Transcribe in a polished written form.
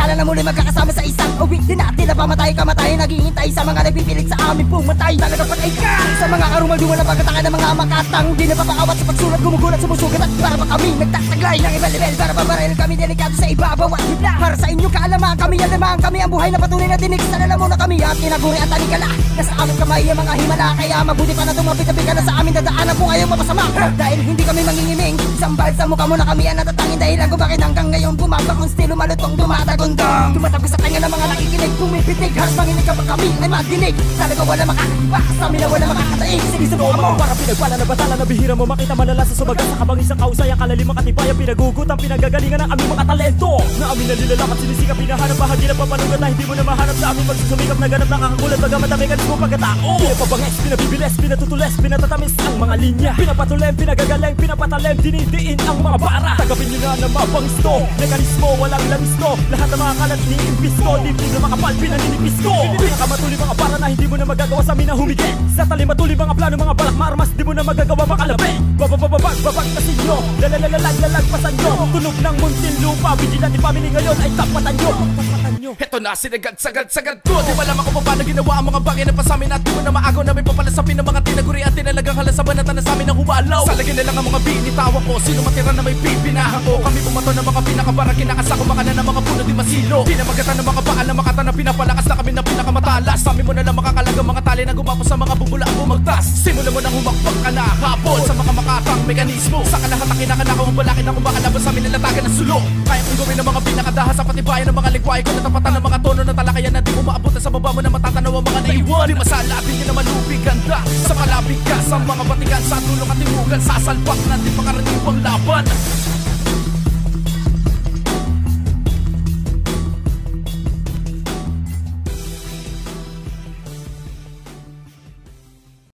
Sana na muli magkakasama sa isang uwi. Di natin na pamatay-kamatay, naghihintay sa mga nagpipilit sa amin pumatay. Talaga patay ka sa mga karumal-dumal na pagkataka ng mga makatang. Di napapaawat sa pagsulat, gumugulat, sumusugat. At para pa kami nagtataglay ng ibang level, para pabaril kami delikado sa ibabaw at hibla. Para sa inyong kaalaman, kami alaman, kami ang buhay na patunay na dinig. Sana na muna kami at tinaguri at tanikala. Nasa aming kamay ang mga himala, kaya mabuti pa na tumapit-tapit ka na sa aming dadaanan kung ayaw mapasama. Dahil hindi kami mangingiming, isang bal sa mukha mo na kami ang natatangin. Dahilan kung bakit hanggang ngayon bumabakong stilo malutong dumatagundong. Tumatagos sa kanya ng mga nakikinig, pumipitig, halos manginig ka pa kami ay madinig. Talaga wala makakaiba, sa amin na wala makakataig. Sige subukan mo, para pinagpala na batala na bihira mo makita malala sa sumagat sa kabang isang kausay ang kalalim ang katibay ang pinagugut ang pinagagalingan ng aming mga talento. Na amin na nilalak at sinisikap pinahanap bahagi ng papanugat na hindi mo na mahanap sa aming pagsusumikap na ganap nakakagulat bagamat ang mekanismo pagkatao. Pinapabanges, pinabibiles, pinatutules, pinatatamis ang mga linya. Pinapatulem, pinagagaleng, pinapatalem, dinidiin ang mga bara. Tagapin nyo na ng mabangisto, mekanismo, walang lamisto. Lahat ng mga kalat ni-imbis ko, dibdib na makapal, pinaninipis ko. Pinakamatuli mga bara na hindi mo na magagawa sa amin na humigit. Sa talimatuli mga plano, mga balak marmas, di mo na magagawa makalabi. Babababag kasi nyo, lalalagpasan nyo. Tunog ng muntin lupa, vigilante family ngayon ay tapatan nyo. Heto na sinagad-sagad ko. Di malaman ko pa paano ginawa ang mga bagay na pasamin. At di mo na maagaw namin papalasapin ng mga tinaguri at tinalagang halasaban at na sa amin ang humalaw. Salagin na lang ang mga binitawan ko. Sino matira na may pipinahan ko. Kami pumato ng mga pinakabara, kinakasako makanan ng mga puno di masilo. Di na magatan ng mga baal na makata na pinapalakas na kami na pinakamatalas. Sa amin mo na lang makakalagang mga tali na gumapos sa mga bubula ang bumagtas. Simula mo nang humakbang ka na hapon sa mga makatang mekanismo. Sa kalahat ang kinakanakaw ang balaki na kumakalaban sa amin nilatagan ng sulo. Kaya kong gawin ng mga pinakadahas sa patibayan ng mga ligway ko. Natapatan ng mga tono ng talakayan na di mo maabutan sa baba mo na matatanaw ang mga naiwan. Di masala atin yun na malubig ganda sa palabig ka sa mga batikan sa tulong at timugan. Sasalpak natin pangaraniwang laban.